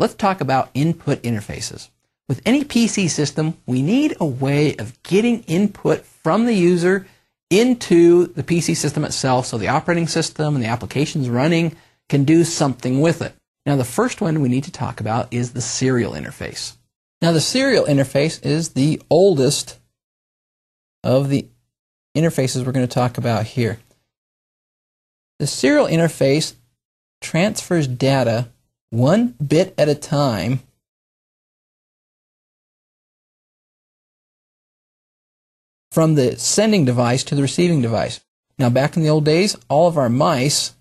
let's talk about input interfaces. With any PC system, we need a way of getting input from the user into the PC system itself so the operating system and the applications running can do something with it. Now, the first one we need to talk about is the serial interface. Now, the serial interface is the oldest of the interfaces we're going to talk about here. The serial interface transfers data one bit at a time from the sending device to the receiving device. Now, back in the old days, all of our mice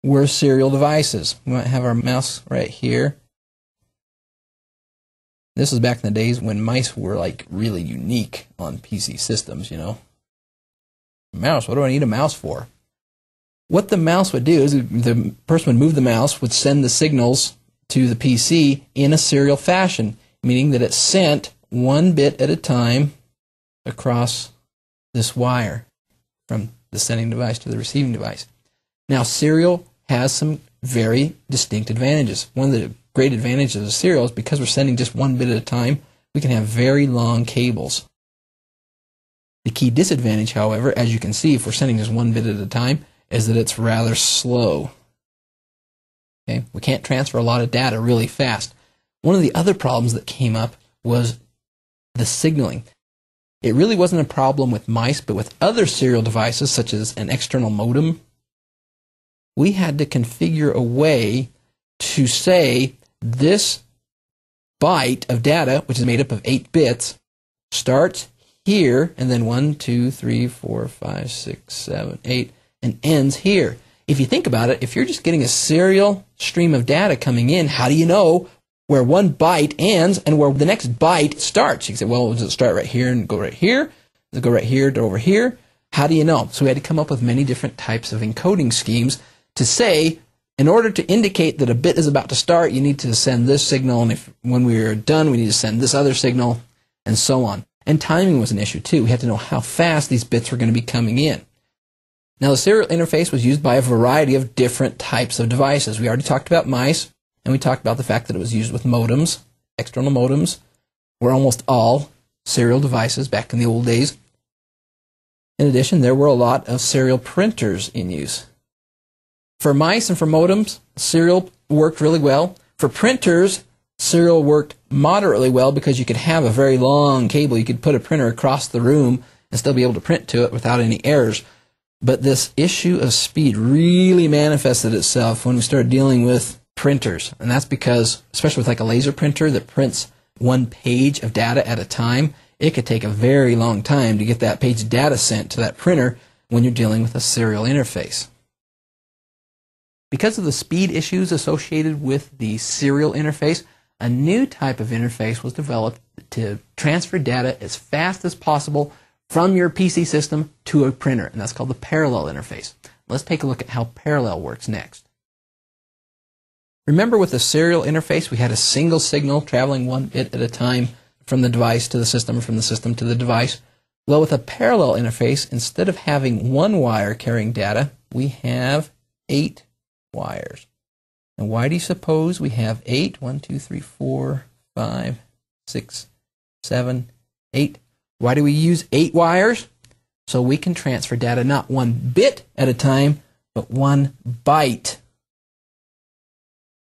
were serial devices. We might have our mouse right here. This was back in the days when mice were like really unique on PC systems, you know. Mouse, what do I need a mouse for? What the mouse would do is the person would move the mouse, would send the signals to the PC in a serial fashion, meaning that it sent one bit at a time across this wire from the sending device to the receiving device. Now, serial has some very distinct advantages. One of the great advantages of serial is because we're sending just one bit at a time, we can have very long cables. The key disadvantage, however, as you can see, if we're sending just one bit at a time, is that it's rather slow. Okay? We can't transfer a lot of data really fast. One of the other problems that came up was the signaling. It really wasn't a problem with mice, but with other serial devices, such as an external modem, we had to configure a way to say this byte of data, which is made up of 8 bits, starts here, and then 1, 2, 3, 4, 5, 6, 7, 8, and ends here. If you think about it, if you're just getting a serial stream of data coming in, how do you know where one byte ends and where the next byte starts? You can say, well, does it start right here and go right here? Does it go right here to over here? How do you know? So we had to come up with many different types of encoding schemes to say, in order to indicate that a bit is about to start, you need to send this signal, and when we're done, we need to send this other signal, and so on. And timing was an issue, too. We had to know how fast these bits were going to be coming in. Now, the serial interface was used by a variety of different types of devices. We already talked about mice, and we talked about the fact that it was used with modems. External modems were almost all serial devices back in the old days. In addition, there were a lot of serial printers in use. For mice and for modems, serial worked really well. For printers, serial worked moderately well because you could have a very long cable. You could put a printer across the room and still be able to print to it without any errors. But this issue of speed really manifested itself when we started dealing with printers. And that's because, especially with like a laser printer that prints one page of data at a time, it could take a very long time to get that page of data sent to that printer when you're dealing with a serial interface. Because of the speed issues associated with the serial interface, a new type of interface was developed to transfer data as fast as possible from your PC system to a printer, and that's called the parallel interface. Let's take a look at how parallel works next. Remember, with the serial interface, we had a single signal traveling one bit at a time from the device to the system, or from the system to the device. Well, with a parallel interface, instead of having one wire carrying data, we have 8 wires. And why do you suppose we have 8? 1, 2, 3, 4, 5, 6, 7, 8. Why do we use 8 wires? So we can transfer data not one bit at a time, but 1 byte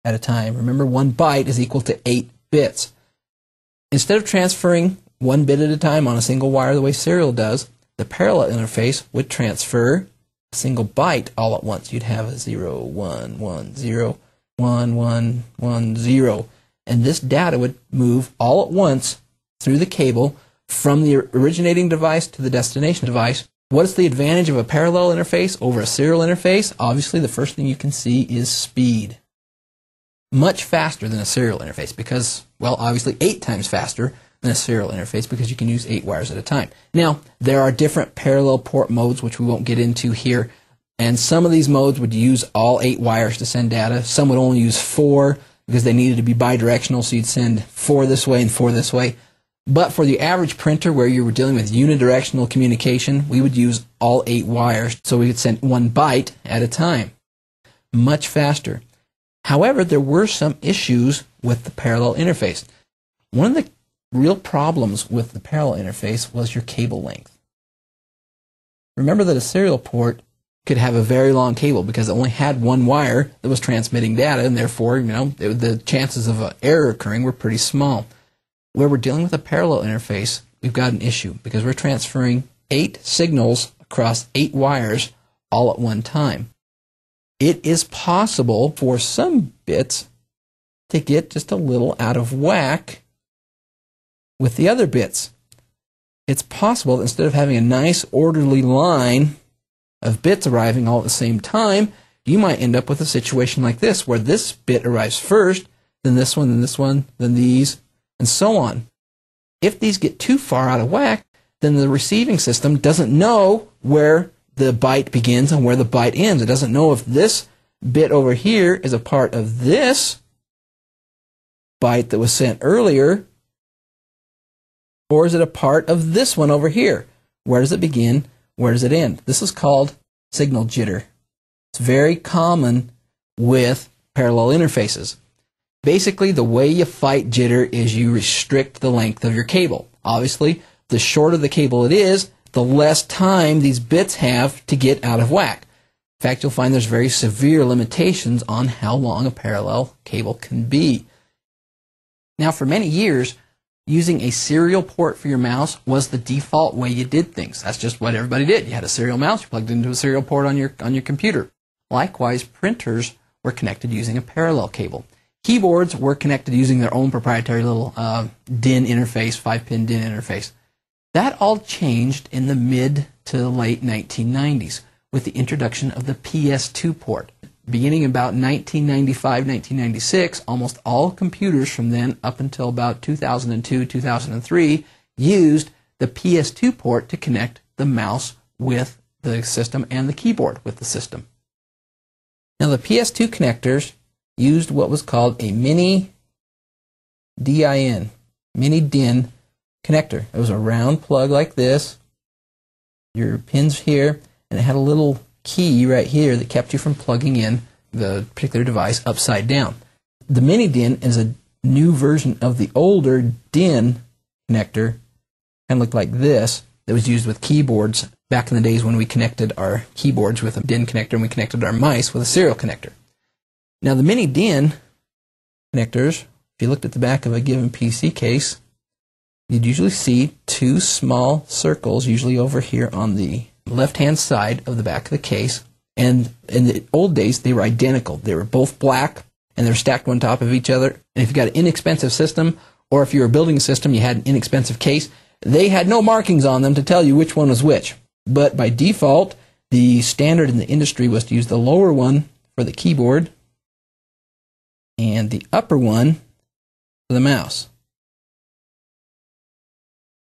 at a time. Remember, 1 byte is equal to 8 bits. Instead of transferring 1 bit at a time on a single wire the way serial does, the parallel interface would transfer a single byte all at once. You'd have a 0, 1, 1, 0, 1, 1, 1, 0. And this data would move all at once through the cable from the originating device to the destination device. What is the advantage of a parallel interface over a serial interface? Obviously, the first thing you can see is speed. Much faster than a serial interface because, well, obviously 8 times faster than a serial interface because you can use 8 wires at a time. Now, there are different parallel port modes, which we won't get into here, and some of these modes would use all 8 wires to send data. Some would only use 4 because they needed to be bidirectional, so you'd send 4 this way and 4 this way. But for the average printer where you were dealing with unidirectional communication, we would use all 8 wires, so we could send 1 byte at a time. Much faster. However, there were some issues with the parallel interface. One of the real problems with the parallel interface was your cable length. Remember that a serial port could have a very long cable because it only had one wire that was transmitting data, and therefore, the chances of an error occurring were pretty small. Where we're dealing with a parallel interface, we've got an issue because we're transferring 8 signals across 8 wires all at one time. It is possible for some bits to get just a little out of whack with the other bits. It's possible that instead of having a nice orderly line of bits arriving all at the same time, you might end up with a situation like this, where this bit arrives first, then this one, then this one, then these, and so on. If these get too far out of whack, then the receiving system doesn't know where the byte begins and where the byte ends. It doesn't know if this bit over here is a part of this byte that was sent earlier, or is it a part of this one over here? Where does it begin? Where does it end? This is called signal jitter. It's very common with parallel interfaces. Basically, the way you fight jitter is you restrict the length of your cable. Obviously, the shorter the cable it is, the less time these bits have to get out of whack. In fact, you'll find there's very severe limitations on how long a parallel cable can be. Now, for many years, using a serial port for your mouse was the default way you did things. That's just what everybody did. You had a serial mouse, you plugged it into a serial port on your computer. Likewise, printers were connected using a parallel cable. Keyboards were connected using their own proprietary little DIN interface, 5-pin DIN interface. That all changed in the mid to late 1990s with the introduction of the PS2 port. Beginning about 1995, 1996, almost all computers from then up until about 2002, 2003 used the PS2 port to connect the mouse with the system and the keyboard with the system. Now, the PS2 connectors used what was called a mini DIN connector. It was a round plug like this, your pins here, and it had a little key right here that kept you from plugging in the particular device upside down. The mini DIN is a new version of the older DIN connector, kind of looked like this, that was used with keyboards back in the days when we connected our keyboards with a DIN connector and we connected our mice with a serial connector. Now, the mini DIN connectors, if you looked at the back of a given PC case, you'd usually see 2 small circles, usually over here on the left-hand side of the back of the case. And in the old days, they were identical. They were both black, and they're stacked on top of each other. And if you got an inexpensive system, or if you were building a system, you had an inexpensive case, they had no markings on them to tell you which one was which. But by default, the standard in the industry was to use the lower one for the keyboard and the upper one for the mouse.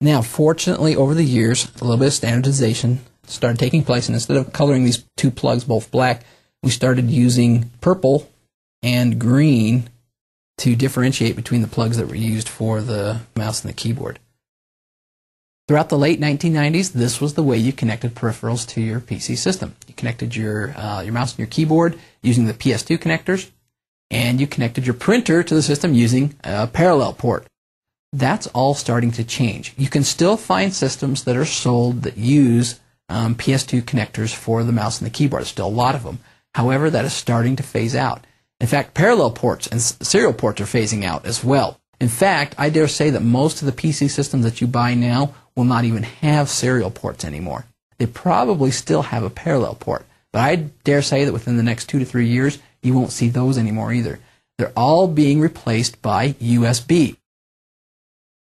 Now, fortunately, over the years, a little bit of standardization started taking place, and instead of coloring these 2 plugs both black, we started using purple and green to differentiate between the plugs that were used for the mouse and the keyboard. Throughout the late 1990s, this was the way you connected peripherals to your PC system. You connected your mouse and your keyboard using the PS2 connectors, and you connected your printer to the system using a parallel port. That's all starting to change. You can still find systems that are sold that use PS2 connectors for the mouse and the keyboard. There's still a lot of them. However, that is starting to phase out. In fact, parallel ports and serial ports are phasing out as well. In fact, I dare say that most of the PC systems that you buy now will not even have serial ports anymore. They probably still have a parallel port, but I dare say that within the next 2 to 3 years, you won't see those anymore either. They're all being replaced by USB.